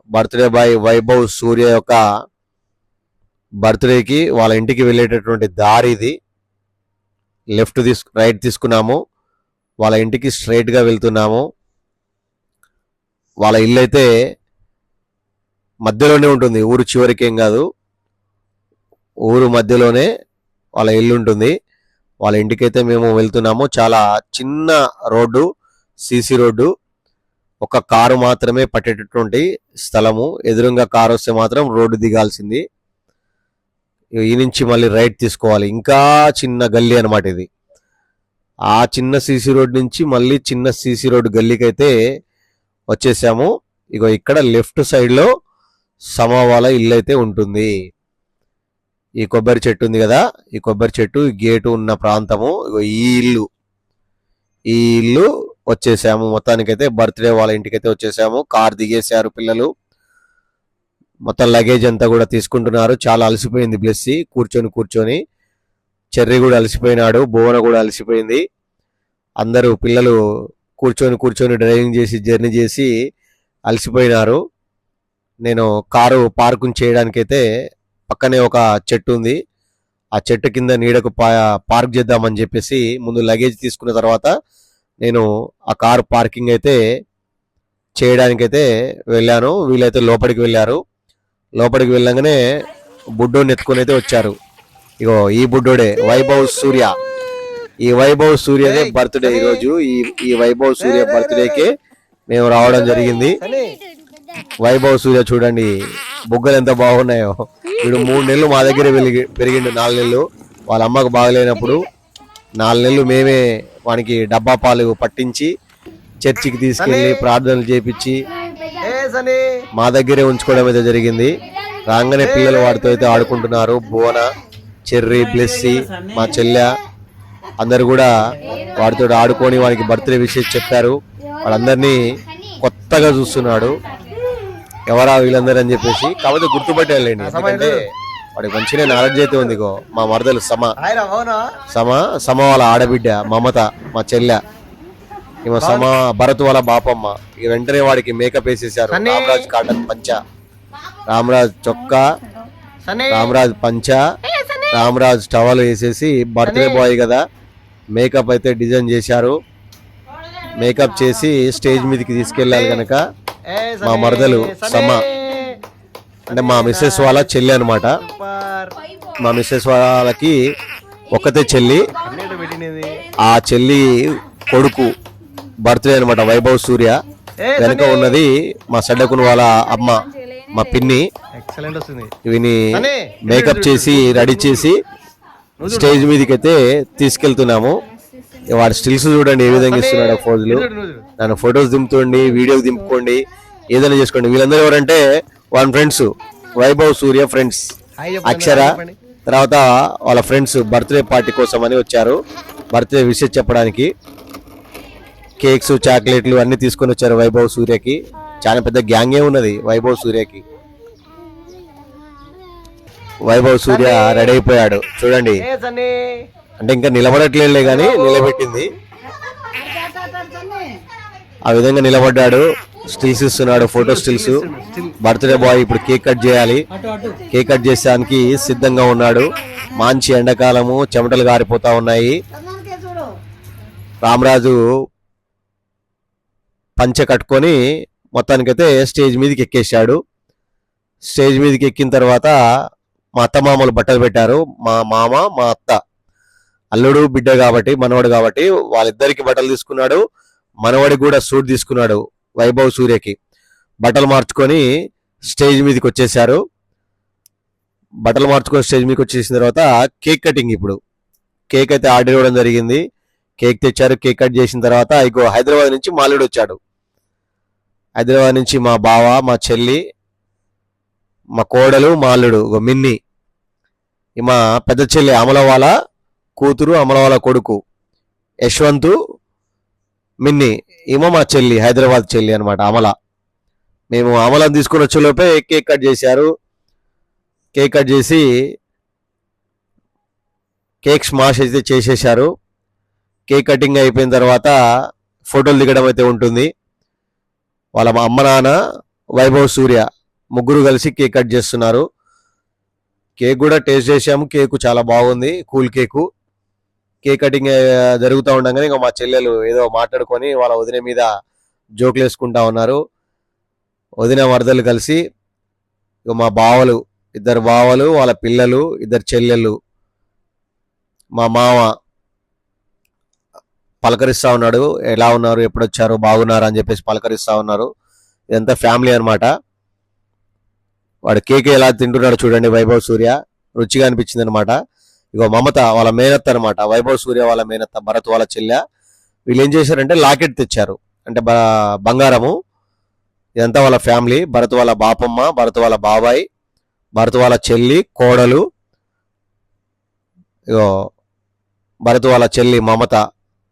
బర్త్డే బాయ్ వైభవ్ సూర్య యొక్క బర్త్డేకి వాళ్ళ ఇంటికి వెళ్ళేటటువంటి దారి ఇది. రైట్ తీసుకున్నాము, వాళ్ళ ఇంటికి స్ట్రైట్గా వెళ్తున్నాము. వాళ్ళ ఇల్లు అయితే మధ్యలోనే ఉంటుంది, ఊరు చివరికి ఏం కాదు, ఊరు మధ్యలోనే వాళ్ళ ఇల్లు ఉంటుంది. వాళ్ళ ఇంటికైతే మేము వెళ్తున్నాము. చాలా చిన్న రోడ్డు, సీసీ రోడ్డు. ఒక కారు మాత్రమే పట్టేటటువంటి స్థలము. ఎదురుగా కారు వస్తే మాత్రం రోడ్డు దిగాల్సింది. ఈ నుంచి మళ్ళీ రైట్ తీసుకోవాలి. ఇంకా చిన్న గల్లీ అనమాట ఇది. ఆ చిన్న సీసీ రోడ్ నుంచి మళ్ళీ చిన్న సీసీ రోడ్ గల్లీకైతే వచ్చేసాము. ఇగో ఇక్కడ లెఫ్ట్ సైడ్లో సమవాల ఇల్లు అయితే ఉంటుంది. ఈ కొబ్బరి చెట్టు ఉంది కదా, ఈ కొబ్బరి చెట్టు గేటు ఉన్న ప్రాంతము. ఇగో ఈ ఇల్లు వచ్చేసాము. మొత్తానికైతే బర్త్డే వాళ్ళ ఇంటికైతే వచ్చేసాము. కార్ దిగేశారు పిల్లలు. మొత్తం లగేజ్ అంతా కూడా తీసుకుంటున్నారు. చాలా అలసిపోయింది బ్లెస్సీ కూర్చొని. చెర్రీ కూడా అలసిపోయినాడు, భువన కూడా అలసిపోయింది. అందరూ పిల్లలు కూర్చొని డ్రైవింగ్ చేసి జర్నీ చేసి అలసిపోయినారు. నేను కారు పార్కింగ్ చేయడానికైతే పక్కనే ఒక చెట్టు ఉంది, ఆ చెట్టు కింద నీడకు పార్క్ చేద్దామని చెప్పేసి ముందు లగేజ్ తీసుకున్న తర్వాత నేను ఆ కారు పార్కింగ్ అయితే చేయడానికైతే వెళ్ళాను. వీళ్ళైతే లోపలికి వెళ్ళారు. లోపలికి వెళ్ళగానే బుడ్డోని ఎత్తుకొని అయితే వచ్చారు. ఇగో ఈ బుడ్డోడే వైభవ్ సూర్య. ఈ వైభవ్ సూర్యదే బర్త్డే ఈరోజు. ఈ వైభవ్ సూర్య బర్త్డేకి మేము రావడం జరిగింది. వైభవ్ సూర్య చూడండి బుగ్గలు ఎంత బాగున్నాయో. వీడు 3 నెలలు మా దగ్గర పెరిగిండు. 4 నెలలు వాళ్ళ అమ్మకు బాగలేనప్పుడు 4 నెలలు మేమే వానికి డబ్బా పాలు పట్టించి చర్చికి తీసుకెళ్లి ప్రార్థనలు చేపించి మా దగ్గరే ఉంచుకోవడం అయితే జరిగింది. రాగానే పిల్లలు వాడితో అయితే ఆడుకుంటున్నారు. భువన, చెర్రీ, బ్లెస్సీ, మా చెల్లె అందరు కూడా వాడితో ఆడుకొని వాడికి బర్త్డే విషెస్ చెప్పారు. వాళ్ళందరినీ కొత్తగా చూస్తున్నాడు, ఎవరా వీళ్ళందరూ అని చెప్పేసి. కాకపోతే గుర్తుపట్టేయాలండి, ఎందుకంటే వాడికి మంచిగా నాలెడ్జ్ అయితే ఉంది. మా మరదలు సమ వాళ్ళ ఆడబిడ్డ మమత, మా చెల్లె, ఈమె భరత్ వాళ్ళ బాపమ్మ. ఇక వెంటనే వాడికి మేకప్ వేసేసారు. రామరాజ్ కాటన్ పంచ, రామరాజ్ చొక్కా, రామరాజ్ పంచా, రామరాజ్ టవల్ వేసేసి బర్త్డే బాయ్ కదా మేకప్ అయితే డిజైన్ చేశారు. మేకప్ చేసి స్టేజ్ మీదకి తీసుకెళ్ళాలి కనుక మా మరదలు సమ అంటే మా మిస్సెస్ వాళ్ళ చెల్లి అనమాట. మా మిస్సెస్ వాళ్ళకి ఒక్కతే చెల్లి, ఆ చెల్లి కొడుకు బర్త్డే అనమాట వైభవ్ సూర్య. వెనక ఉన్నది మా సడ్డకుని వాళ్ళ అమ్మ మా పిన్ని. ఇవిని మేకప్ చేసి రెడీ చేసి స్టేజ్ మీదకి అయితే తీసుకెళ్తున్నాము. వాడి స్టిల్స్ చూడండి ఏ విధంగా ఇస్తున్నాడు ఫోజులు. నన్ను ఫొటోస్ దింపుకోండి, వీడియోస్ దింపుకోండి, ఏదైనా చేసుకోండి. వీళ్ళందరూ ఎవరంటే వాళ్ళ ఫ్రెండ్స్, వైభవ్ సూర్య ఫ్రెండ్స్, అక్షర, తర్వాత వాళ్ళ ఫ్రెండ్స్ బర్త్డే పార్టీ కోసం అని వచ్చారు. బర్త్డే విషెస్ చెప్పడానికి కేక్స్, చాక్లెట్లు అన్ని తీసుకొని వచ్చారు వైభవ్ సూర్యకి. చాలా పెద్ద గ్యాంగే ఉన్నది వైభవ్ సూర్యకి. వైభవ్ సూర్య రెడీ అయిపోయాడు చూడండి. అంటే ఇంకా నిలబడట్లేదులే కానీ నిలబెట్టింది. ఆ విధంగా నిలబడ్డాడు, స్టిల్స్ ఇస్తున్నాడు, ఫోటో స్టిల్స్. బర్త్డే బాయ్ ఇప్పుడు కేక్ కట్ చేయాలి. కేక్ కట్ చేసేదానికి సిద్ధంగా ఉన్నాడు. మంచి ఎండాకాలము, చెమటలు గారిపోతా ఉన్నాయి. రామరాజు పంచ కట్టుకొని మొత్తానికైతే స్టేజ్ మీదకి ఎక్కేశాడు. స్టేజ్ మీదకి ఎక్కిన తర్వాత మా అత్త మామలు బట్టలు పెట్టారు. మా మామ, మా అత్త, అల్లుడు బిడ్డ కాబట్టి, మనవడు కాబట్టి వాళ్ళిద్దరికి బట్టలు తీసుకున్నాడు. మనవడికి కూడా సూట్ తీసుకున్నాడు వైభవ్ సూర్యకి. బట్టలు మార్చుకొని స్టేజ్ మీదకి వచ్చేసారు. బట్టలు మార్చుకొని స్టేజ్ మీదకి వచ్చేసిన తర్వాత కేక్ కటింగ్. ఇప్పుడు కేక్ అయితే ఆర్డర్ ఇవ్వడం జరిగింది. కేక్ తెచ్చారు. కేక్ కట్ చేసిన తర్వాత ఇగో హైదరాబాద్ నుంచి మా అల్లుడు వచ్చాడు. హైదరాబాద్ నుంచి మా బావ, మా చెల్లి, మా కోడలు, మా అల్లుడు మిన్ని. మా పెద్ద చెల్లి అమల వాళ్ళ కూతురు, అమల వాళ్ళ కొడుకు యశ్వంత్, మిన్ని. ఏమో మా చెల్లి, హైదరాబాద్ చెల్లి అనమాట అమల. మేము అమలను తీసుకుని వచ్చేలోపే కేక్ కట్ చేశారు. కేక్ కట్ చేసి కేక్ స్మాష్ అయితే చేసేసారు. కేక్ కటింగ్ అయిపోయిన తర్వాత ఫోటోలు దిగడం అయితే ఉంటుంది. వాళ్ళ మా అమ్మ, నాన్న, వైభవ్ సూర్య ముగ్గురు కలిసి కేక్ కట్ చేస్తున్నారు. కేక్ కూడా టేస్ట్ చేసాము. కేకు చాలా బాగుంది, కూల్ కేకు. కేక్ కటింగ్ జరుగుతూ ఉండగానే ఇంకా మా చెల్లెలు ఏదో మాట్లాడుకొని వాళ్ళ వదిన మీద జోకులు వేసుకుంటా ఉన్నారు. వదిన మరదలు కలిసి ఇక మా బావలు, ఇద్దరు బావలు, వాళ్ళ పిల్లలు, ఇద్దరు చెల్లెళ్ళు, మా మామ పలకరిస్తా ఉన్నాడు. ఎలా ఉన్నారు, ఎప్పుడు వచ్చారు, బాగున్నారు అని చెప్పేసి పలకరిస్తా ఉన్నారు. ఇదంతా ఫ్యామిలీ అనమాట. వాడు కేక్ ఎలా తింటున్నాడు చూడండి వైభవ్ సూర్య. రుచిగా అనిపించింది అనమాట. ఇగో మమత వాళ్ళ మేనత్త అనమాట, వైభవ్ సూర్య వాళ్ళ మేనత్త, భరత్ వాళ్ళ చెల్లె. వీళ్ళు ఏం చేశారంటే లాకెట్ తెచ్చారు, అంటే బంగారము. ఇదంతా వాళ్ళ ఫ్యామిలీ. భరత్ వాళ్ళ బాపమ్మ, భరత్ వాళ్ళ బాబాయ్, భరత్ వాళ్ళ చెల్లి, కోడలు, ఇగో భరత్ వాళ్ళ చెల్లి మమత,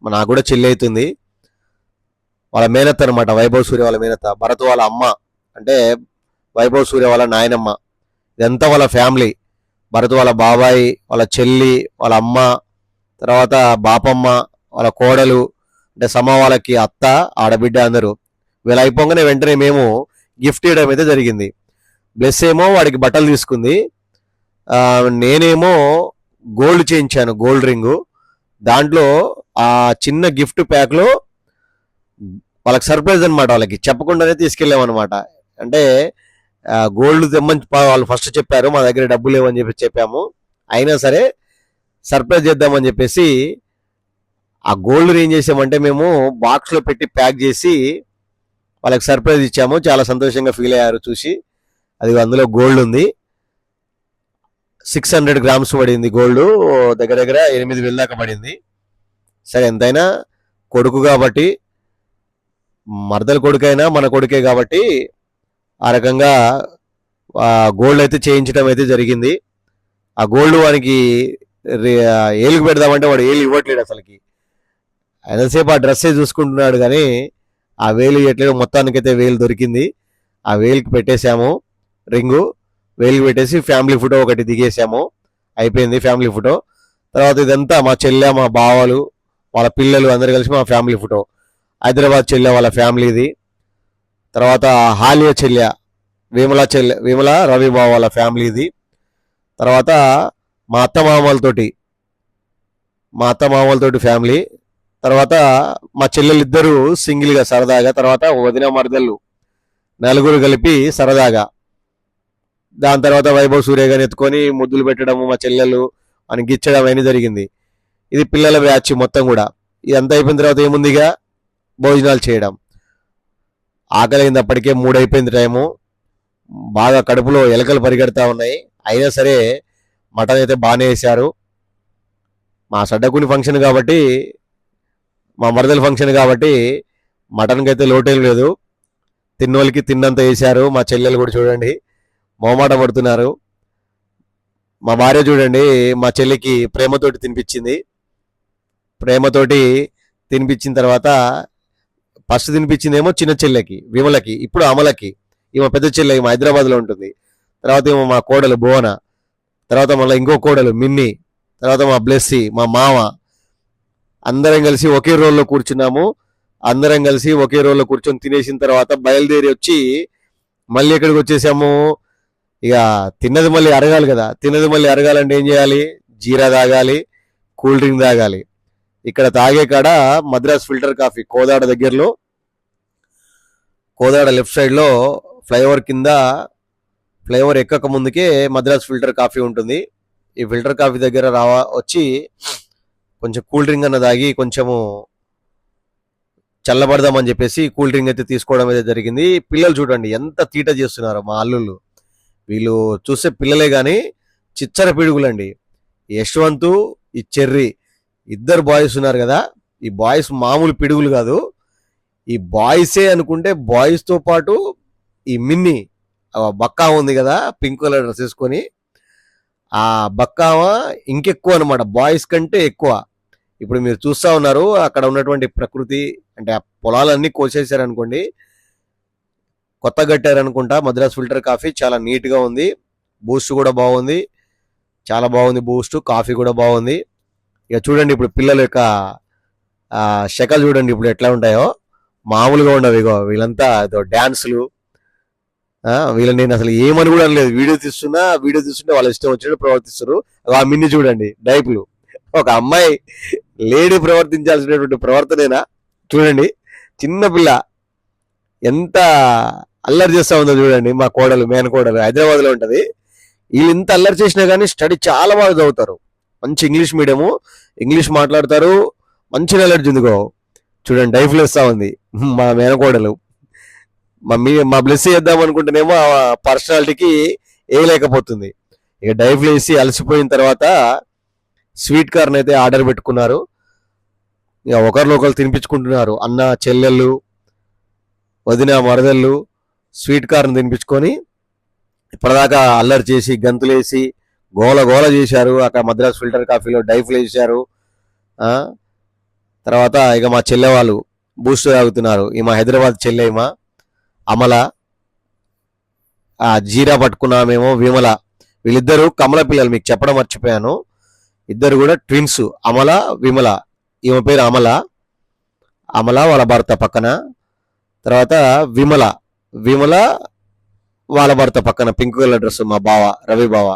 నాకు కూడా చెల్లి అవుతుంది. వాళ్ళ మేనత్త అనమాట, వైభవ్ సూర్య వాళ్ళ మేనత్త. భరత్ వాళ్ళ అమ్మ అంటే వైభవ్ సూర్య వాళ్ళ నాయనమ్మ. ఇదంతా వాళ్ళ ఫ్యామిలీ. భరత్ వాళ్ళ బాబాయ్, వాళ్ళ చెల్లి, వాళ్ళ అమ్మ, తర్వాత బాపమ్మ, వాళ్ళ కోడలు, అంటే సమ వాళ్ళకి అత్త, ఆడబిడ్డ అందరూ. వీళ్ళు అయిపోగానే వెంటనే మేము గిఫ్ట్ ఇవ్వడం అయితే జరిగింది. బ్లెస్ ఏమో వాడికి బట్టలు తీసుకుంది. నేనేమో గోల్డ్ చేయించాను, గోల్డ్ రింగు. దాంట్లో ఆ చిన్న గిఫ్ట్ ప్యాక్లో వాళ్ళకి సర్ప్రైజ్ అనమాట. వాళ్ళకి చెప్పకుండానే తీసుకెళ్ళామన్నమాట. అంటే గోల్డ్ తెమ్మని వాళ్ళు ఫస్ట్ చెప్పారు, మా దగ్గర డబ్బులు లేవని చెప్పి చెప్పాము. అయినా సరే సర్ప్రైజ్ చేద్దామని చెప్పేసి ఆ గోల్డ్ ఏం చేసామంటే మేము బాక్స్లో పెట్టి ప్యాక్ చేసి వాళ్ళకి సర్ప్రైజ్ ఇచ్చాము. చాలా సంతోషంగా ఫీల్ అయ్యారు చూసి. అది అందులో గోల్డ్ ఉంది. 600 గ్రామ్స్ పడింది గోల్డ్. దగ్గర దగ్గర 8,000 దాకా పడింది. సరే ఎంతైనా కొడుకు కాబట్టి, మరదల కొడుకైనా మన కొడుకే కాబట్టి ఆ రకంగా గోల్డ్ అయితే చేయించడం అయితే జరిగింది. ఆ గోల్డ్ వానికి ఏలుగు పెడదామంటే వాడు ఏలు ఇవ్వట్లేడు అసలుకి. ఎంతసేపు ఆ డ్రెస్సే చూసుకుంటున్నాడు కానీ ఆ వేలు ఇవ్వట్లేదు. మొత్తానికైతే వేలు దొరికింది. ఆ వేలుకి పెట్టేశాము రింగు. వేలుకి పెట్టేసి ఫ్యామిలీ ఫోటో ఒకటి దిగేసాము. అయిపోయింది ఫ్యామిలీ ఫోటో. తర్వాత ఇదంతా మా చెల్లె, మా బావలు, వాళ్ళ పిల్లలు అందరు కలిసి మా ఫ్యామిలీ ఫోటో. హైదరాబాద్ చెల్లె వాళ్ళ ఫ్యామిలీది. తర్వాత హాలియా చెల్లె, విమల రవి బావ వాళ్ళ ఫ్యామిలీ ఇది. తర్వాత మా అత్త మామలతోటి ఫ్యామిలీ. తర్వాత మా చెల్లెలు ఇద్దరు సింగిల్గా సరదాగా. తర్వాత వదిన మరదళ్ళు నలుగురు కలిపి సరదాగా. దాని తర్వాత వైభవ్ సూర్య గారిని ఎత్తుకొని ముద్దులు పెట్టడము, మా చెల్లెలు అని గిచ్చడం అని జరిగింది. ఇది పిల్లల బ్యాచ్ మొత్తం కూడా. ఇదంతా అయిపోయిన తర్వాత ఏముందిగా భోజనాలు చేయడం. ఆకలింది, అప్పటికే 3 అయిపోయింది టైము. బాగా కడుపులో ఎలకలు పరిగెడతా ఉన్నాయి. అయినా సరే మటన్ అయితే బాగానే వేశారు. మా సడ్డకుని ఫంక్షన్ కాబట్టి, మా మరదల ఫంక్షన్ కాబట్టి మటన్కి అయితే లోటేం లేదు. తిన్నోళ్ళకి తిన్నంత వేశారు. మా చెల్లెలు కూడా చూడండి మొహమాట పడుతున్నారు. మా భార్య చూడండి మా చెల్లికి ప్రేమతోటి తినిపించింది. ప్రేమతోటి తినిపించిన తర్వాత ఫస్ట్ తినిపించిందేమో చిన్న చెల్లెకి విమలకి, ఇప్పుడు అమలకి. ఈమె పెద్ద చెల్లె, ఈమె హైదరాబాద్లో ఉంటుంది. తర్వాత ఏమో మా కోడలు భువన, తర్వాత మళ్ళీ ఇంకో కోడలు మిన్ని, తర్వాత మా బ్లెస్సీ, మా మామ, అందరం కలిసి ఒకే రోల్లో కూర్చున్నాము. అందరం కలిసి ఒకే రోల్లో కూర్చొని తినేసిన తర్వాత బయలుదేరి వచ్చి మళ్ళీ ఎక్కడికి వచ్చేసాము. ఇక తిన్నది మళ్ళీ అరగాలి కదా. తిన్నది మళ్ళీ అరగాలంటే ఏం చేయాలి? జీరా తాగాలి, కూల్ డ్రింక్ తాగాలి. ఇక్కడ తాగే కాడ మద్రాస్ ఫిల్టర్ కాఫీ, కోదాడ దగ్గరలో, కోదాడ లెఫ్ట్ సైడ్లో ఫ్లైఓవర్ కింద, ఫ్లైఓవర్ ఎక్కక ముందుకే మద్రాస్ ఫిల్టర్ కాఫీ ఉంటుంది. ఈ ఫిల్టర్ కాఫీ దగ్గర వచ్చి కొంచెం కూల్ డ్రింక్ అన్న తాగి కొంచెము చల్లబడదామని చెప్పేసి కూల్ డ్రింక్ అయితే తీసుకోవడం అయితే జరిగింది. పిల్లలు చూడండి ఎంత తీట చేస్తున్నారు మా అల్లుళ్ళు. వీళ్ళు చూస్తే పిల్లలే కానీ చిచ్చర పిడుగులండి. యశ్వంత్, ఈ చెర్రీ, ఇద్దరు బాయ్స్ ఉన్నారు కదా. ఈ బాయ్స్ మామూలు పిడుగులు కాదు. ఈ బాయ్సే అనుకుంటే బాయ్స్తో పాటు ఈ మిన్ని బక్కా ఉంది కదా, పింక్ కలర్ డ్రెస్ వేసుకొని, ఆ బక్కావ ఇంకెక్కువ అనమాట, బాయ్స్ కంటే ఎక్కువ. ఇప్పుడు మీరు చూస్తూ ఉన్నారు అక్కడ ఉన్నటువంటి ప్రకృతి. అంటే ఆ పొలాలన్నీ కోసేసారనుకోండి, కొత్త కట్టారనుకుంటా. మద్రాస్ ఫిల్టర్ కాఫీ చాలా నీట్గా ఉంది. బూస్ట్ కూడా బాగుంది, చాలా బాగుంది. బూస్ట్ కాఫీ కూడా బాగుంది. ఇక చూడండి ఇప్పుడు పిల్లల యొక్క శకలు చూడండి ఇప్పుడు ఎట్లా ఉంటాయో, మామూలుగా ఉండవు. ఇగో వీళ్ళంతా డ్యాన్సులు. వీళ్ళని నేను అసలు ఏమని కూడా అనలేదు. వీడియో తీస్తుంటే వాళ్ళ ఇష్టం వచ్చినట్టు ప్రవర్తిస్తారు. ఆ మిన్ని చూడండి డైపులు. ఒక అమ్మాయి లేడీ ప్రవర్తించాల్సినటువంటి ప్రవర్తనేనా చూడండి. చిన్న పిల్ల ఎంత అల్లరి చేస్తా ఉందో చూడండి. మా కోడలు, మేనకోడలు హైదరాబాద్లో ఉంటుంది. వీళ్ళు ఇంత అల్లరి చేసినా కానీ స్టడీ చాలా బాగా చదువుతారు. మంచి ఇంగ్లీష్ మీడియము, ఇంగ్లీష్ మాట్లాడతారు. మంచి నాలెడ్జ్ ఉందిగో చూడండి. డైఫ్లు వేస్తా ఉంది మా మేనకోడలు. మా బ్లెస్ చేద్దాం అనుకుంటేనేమో ఆ పర్సనాలిటీకి వేయలేకపోతుంది. ఇక డైఫ్లు వేసి అలసిపోయిన తర్వాత స్వీట్ కార్న్ అయితే ఆర్డర్ పెట్టుకున్నారు. ఇక ఒకరు తినిపించుకుంటున్నారు. అన్న, చెల్లెళ్ళు, వదిన, మరదళ్ళు స్వీట్ కార్న్ తినిపించుకొని ఇప్పటిదాకా అల్లరి చేసి గంతులేసి గోల గోల చేశారు. అక్కడ మద్రాస్ ఫిల్టర్ కాఫీలో డైఫ్లు వేసారు. తర్వాత ఇక మా చెల్లె వాళ్ళు బూస్ట్ తాగుతున్నారు. మా హైదరాబాద్ చెల్లె అమల, జీరా పట్టుకున్నామేమో విమల. వీళ్ళిద్దరూ కమల పిల్లలు, మీకు చెప్పడం మర్చిపోయాను. ఇద్దరు కూడా ట్విన్స్, అమల, విమల. ఈమె పేరు అమల వాళ్ళ భర్త పక్కన. తర్వాత విమల వాళ్ళ భర్త పక్కన పింక్ కలర్ డ్రెస్ మా బావ రవి బావ.